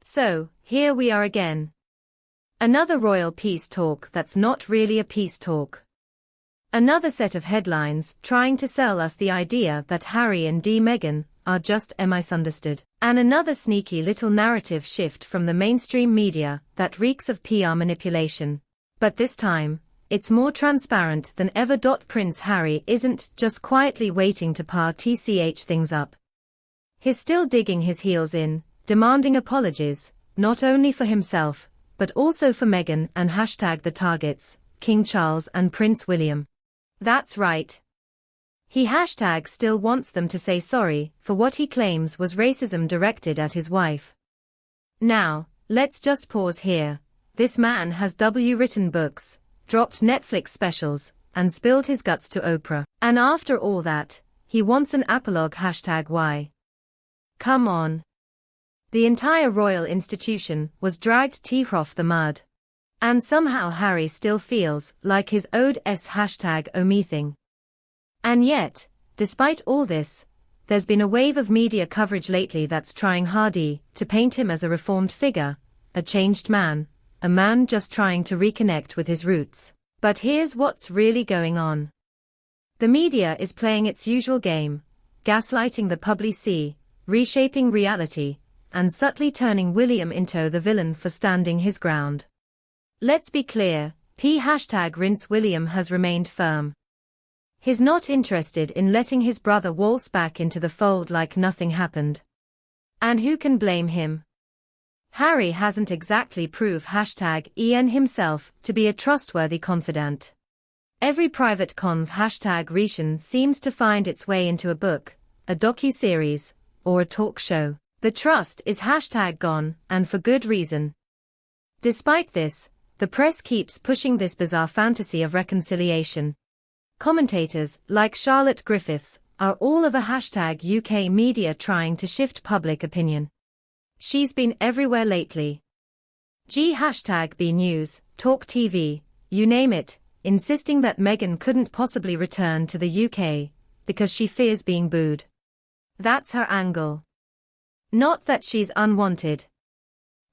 So, here we are again. Another royal peace talk that's not really a peace talk. Another set of headlines trying to sell us the idea that Harry and Meghan are just misunderstood. And another sneaky little narrative shift from the mainstream media that reeks of PR manipulation. But this time, it's more transparent than ever. Prince Harry isn't just quietly waiting to party things up. He's still digging his heels in, demanding apologies, not only for himself, but also for Meghan and the targets, King Charles and Prince William. That's right. He still wants them to say sorry for what he claims was racism directed at his wife. Now, let's just pause here. This man has written books, dropped Netflix specials, and spilled his guts to Oprah. And after all that, he wants an apologue. Why? Come on. The entire royal institution was dragged off the mud. And somehow Harry still feels like his owed #omething. And yet, despite all this, there's been a wave of media coverage lately that's trying hardy to paint him as a reformed figure, a changed man, a man just trying to reconnect with his roots. But here's what's really going on. The media is playing its usual game, gaslighting the public, reshaping reality, and subtly turning William into the villain for standing his ground. Let's be clear, Prince William has remained firm. He's not interested in letting his brother waltz back into the fold like nothing happened. And who can blame him? Harry hasn't exactly proved #EN himself to be a trustworthy confidant. Every private #Recian seems to find its way into a book, a docu-series, or a talk show. The trust is #gone, and for good reason. Despite this, the press keeps pushing this bizarre fantasy of reconciliation. Commentators, like Charlotte Griffiths, are all over #UK media trying to shift public opinion. She's been everywhere lately. #B News, Talk TV, you name it, insisting that Meghan couldn't possibly return to the UK, because she fears being booed. That's her angle. Not that she's unwanted.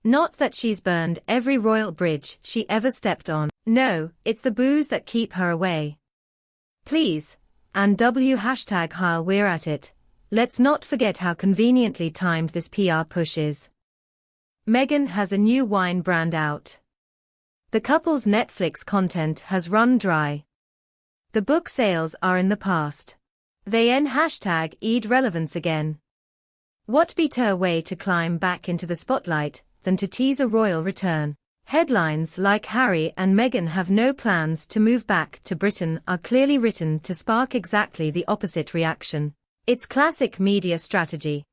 Not that she's burned every royal bridge she ever stepped on. No, it's the boos that keep her away. Please, and while we're at it, let's not forget how conveniently timed this PR push is. Meghan has a new wine brand out. The couple's Netflix content has run dry. The book sales are in the past. They #ed relevance again. What better way to climb back into the spotlight than to tease a royal return? Headlines like Harry and Meghan have no plans to move back to Britain are clearly written to spark exactly the opposite reaction. It's classic media strategy.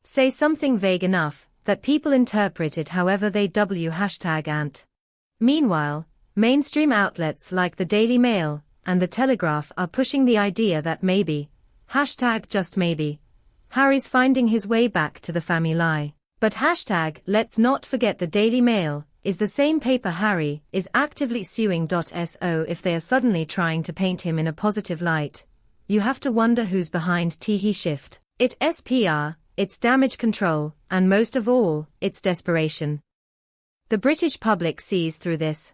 Say something vague enough that people interpret it however they #ant. Meanwhile, mainstream outlets like the Daily Mail and the Telegraph are pushing the idea that maybe, just maybe, Harry's finding his way back to the family. But let's not forget the Daily Mail is the same paper Harry is actively suing. So if they are suddenly trying to paint him in a positive light, you have to wonder who's behind the shift. It's PR, it's damage control, and most of all, it's desperation. The British public sees through this.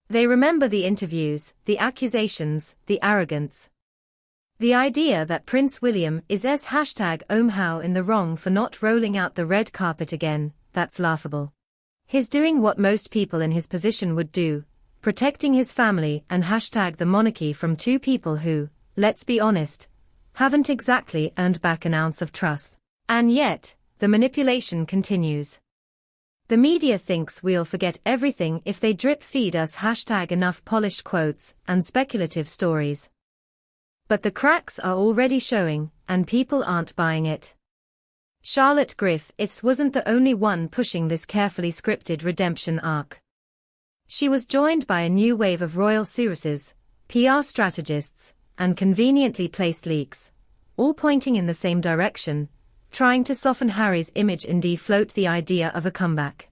They remember the interviews, the accusations, the arrogance. The idea that Prince William is #ohmhow in the wrong for not rolling out the red carpet again, that's laughable. He's doing what most people in his position would do, protecting his family and the monarchy from two people who, let's be honest, haven't exactly earned back an ounce of trust. And yet, the manipulation continues. The media thinks we'll forget everything if they drip feed us #enough polished quotes and speculative stories. But the cracks are already showing, and people aren't buying it. Charlotte Griffiths wasn't the only one pushing this carefully scripted redemption arc. She was joined by a new wave of royal sources, PR strategists, and conveniently placed leaks, all pointing in the same direction, trying to soften Harry's image and defloat the idea of a comeback.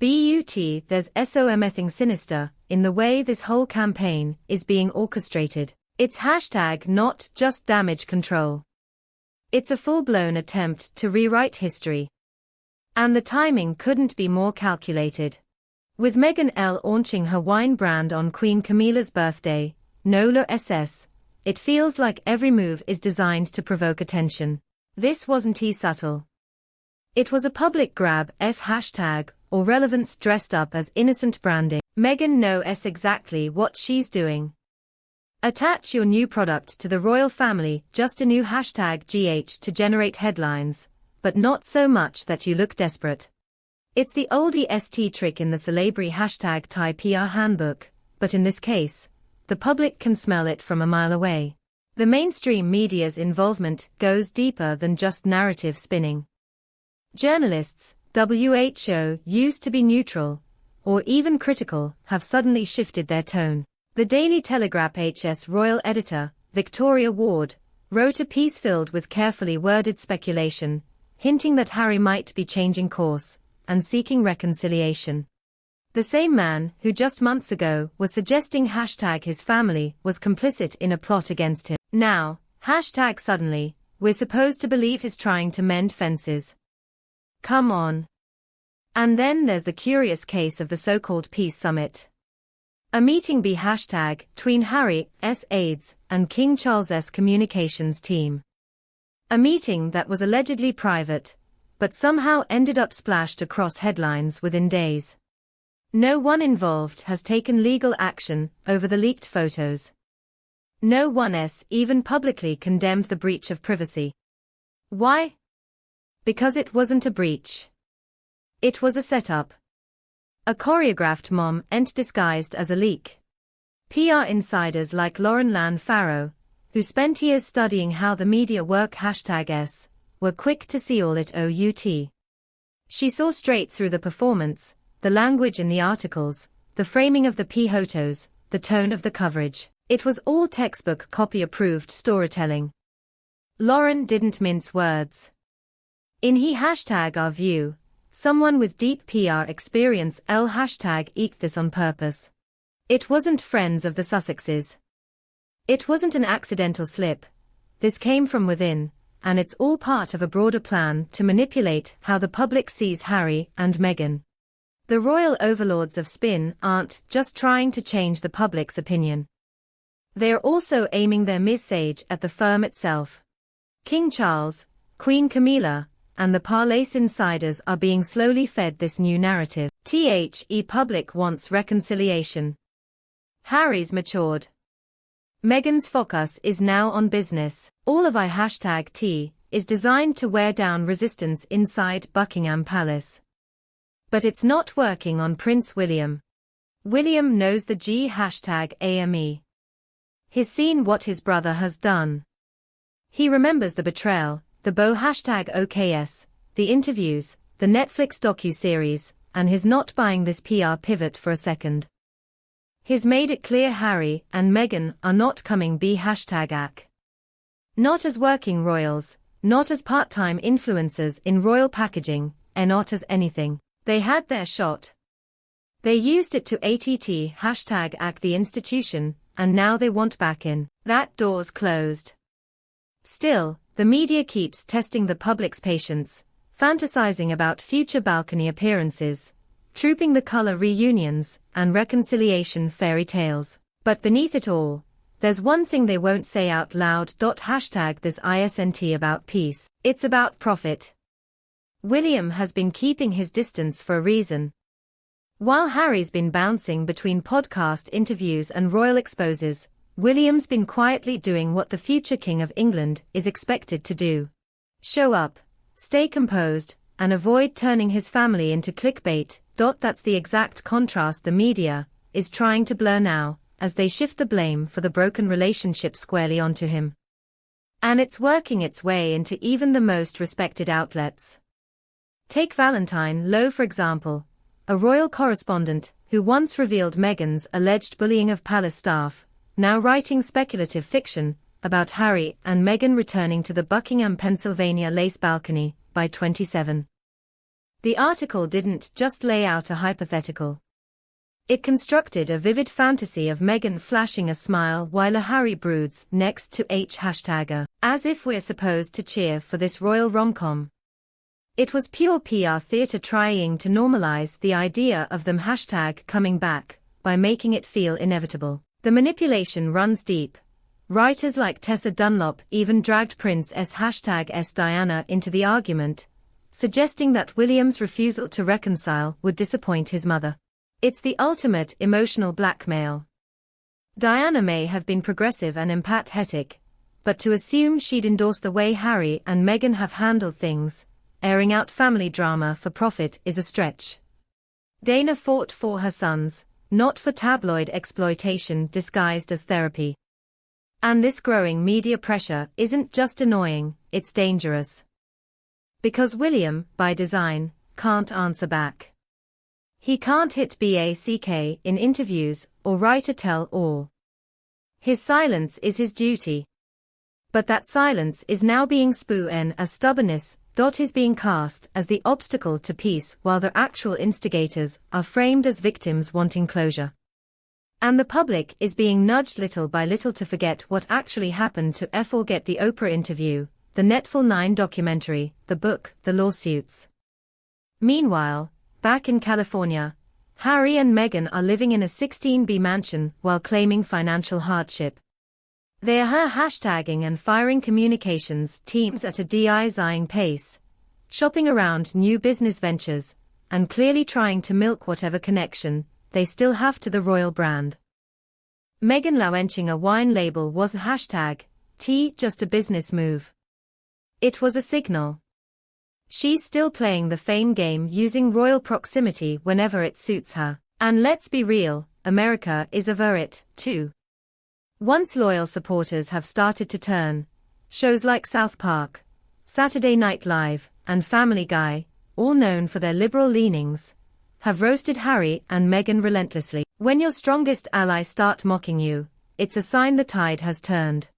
There's something sinister in the way this whole campaign is being orchestrated. It's not just damage control. It's a full-blown attempt to rewrite history. And the timing couldn't be more calculated. With Meghan launching her wine brand on Queen Camilla's birthday, Nolo SS, it feels like every move is designed to provoke attention. This wasn't subtle. It was a public grab hashtag, or relevance dressed up as innocent branding. Meghan knows exactly what she's doing. Attach your new product to the royal family, just a new hashtag GH to generate headlines, but not so much that you look desperate. It's the oldie ST trick in the celebrity hashtag Thai PR handbook, but in this case, the public can smell it from a mile away. The mainstream media's involvement goes deeper than just narrative spinning. Journalists, WHO used to be neutral, or even critical, have suddenly shifted their tone. The Daily Telegraph HS royal editor, Victoria Ward, wrote a piece filled with carefully worded speculation, hinting that Harry might be changing course and seeking reconciliation. The same man who just months ago was suggesting hashtag his family was complicit in a plot against him. Now, hashtag suddenly, we're supposed to believe he's trying to mend fences. Come on. And then there's the curious case of the so-called Peace Summit. A meeting hashtag between Harry's aides and King Charles's communications team. A meeting that was allegedly private, but somehow ended up splashed across headlines within days. No one involved has taken legal action over the leaked photos. No one's even publicly condemned the breach of privacy. Why? Because it wasn't a breach. It was a setup. A choreographed moment disguised as a leak. PR insiders like Lauren Lan Farrow, who spent years studying how the media work #S, were quick to see all it out. She saw straight through the performance, the language in the articles, the framing of the photos, the tone of the coverage. It was all textbook copy-approved storytelling. Lauren didn't mince words. In #our view, someone with deep PR experience eked this on purpose. It wasn't friends of the Sussexes. It wasn't an accidental slip. This came from within, and it's all part of a broader plan to manipulate how the public sees Harry and Meghan. The royal overlords of spin aren't just trying to change the public's opinion. They are also aiming their message at the firm itself. King Charles, Queen Camilla, and the Palace insiders are being slowly fed this new narrative. The public wants reconciliation. Harry's matured. Meghan's focus is now on business. All of #T is designed to wear down resistance inside Buckingham Palace. But it's not working on Prince William. William knows the #AME. He's seen what his brother has done. He remembers the betrayal, the Beau #OKS, the interviews, the Netflix docu-series, and he's not buying this PR pivot for a second. He's made it clear Harry and Meghan are not coming #AC. Not as working royals, not as part-time influencers in royal packaging, and not as anything. They had their shot. They used it to #ACT the institution, and now they want back in. That door's closed. Still, the media keeps testing the public's patience, fantasizing about future balcony appearances, trooping the color reunions, and reconciliation fairy tales. But beneath it all, there's one thing they won't say out loud. #this isn't about peace, it's about profit. William has been keeping his distance for a reason. While Harry's been bouncing between podcast interviews and royal exposes, William's been quietly doing what the future King of England is expected to do. Show up, stay composed, and avoid turning his family into clickbait. That's the exact contrast the media is trying to blur now, as they shift the blame for the broken relationship squarely onto him. And it's working its way into even the most respected outlets. Take Valentine Lowe for example, a royal correspondent who once revealed Meghan's alleged bullying of palace staff, now writing speculative fiction about Harry and Meghan returning to the Buckingham, Pennsylvania lace balcony by 27. The article didn't just lay out a hypothetical. It constructed a vivid fantasy of Meghan flashing a smile while a Harry broods next to #, as if we're supposed to cheer for this royal rom-com. It was pure PR theater trying to normalize the idea of them #coming back by making it feel inevitable. The manipulation runs deep. Writers like Tessa Dunlop even dragged Prince S Diana into the argument, suggesting that William's refusal to reconcile would disappoint his mother. It's the ultimate emotional blackmail. Diana may have been progressive and empathetic, but to assume she'd endorse the way Harry and Meghan have handled things, airing out family drama for profit, is a stretch. Dana fought for her sons, not for tabloid exploitation disguised as therapy. And this growing media pressure isn't just annoying, it's dangerous. Because William, by design, can't answer back. He can't hit back in interviews or write a tell-all. His silence is his duty. But that silence is now being spoon as stubbornness. Is being cast as the obstacle to peace while their actual instigators are framed as victims wanting closure. And the public is being nudged little by little to forget what actually happened to forget the Oprah interview, the Netflix 9 documentary, the book, the lawsuits. Meanwhile, back in California, Harry and Meghan are living in a 16B mansion while claiming financial hardship. They are hashtagging and firing communications teams at a dizzying pace, shopping around new business ventures, and clearly trying to milk whatever connection they still have to the royal brand. Meghan launching a wine label was just a business move. It was a signal. She's still playing the fame game using royal proximity whenever it suits her. And let's be real, America is over it, too. Once loyal supporters have started to turn, shows like South Park, Saturday Night Live, and Family Guy, all known for their liberal leanings, have roasted Harry and Meghan relentlessly. When your strongest allies start mocking you, it's a sign the tide has turned.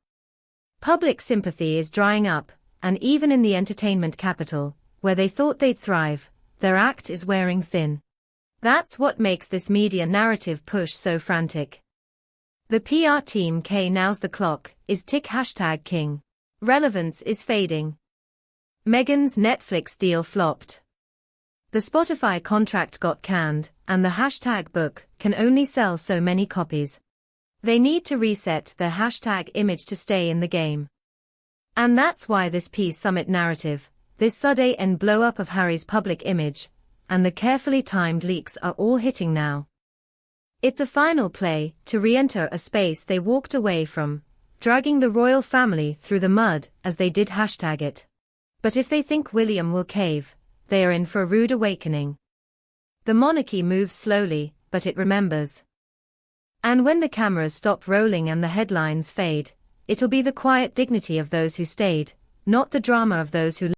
Public sympathy is drying up, and even in the entertainment capital, where they thought they'd thrive, their act is wearing thin. That's what makes this media narrative push so frantic. The PR team now's the clock is tick #king. Relevance is fading. Meghan's Netflix deal flopped. The Spotify contract got canned, and the #book can only sell so many copies. They need to reset their #image to stay in the game. And that's why this peace summit narrative, this sudden blow-up of Harry's public image, and the carefully timed leaks are all hitting now. It's a final play to re-enter a space they walked away from, dragging the royal family through the mud as they did #it. But if they think William will cave, they are in for a rude awakening. The monarchy moves slowly, but it remembers. And when the cameras stop rolling and the headlines fade, it'll be the quiet dignity of those who stayed, not the drama of those who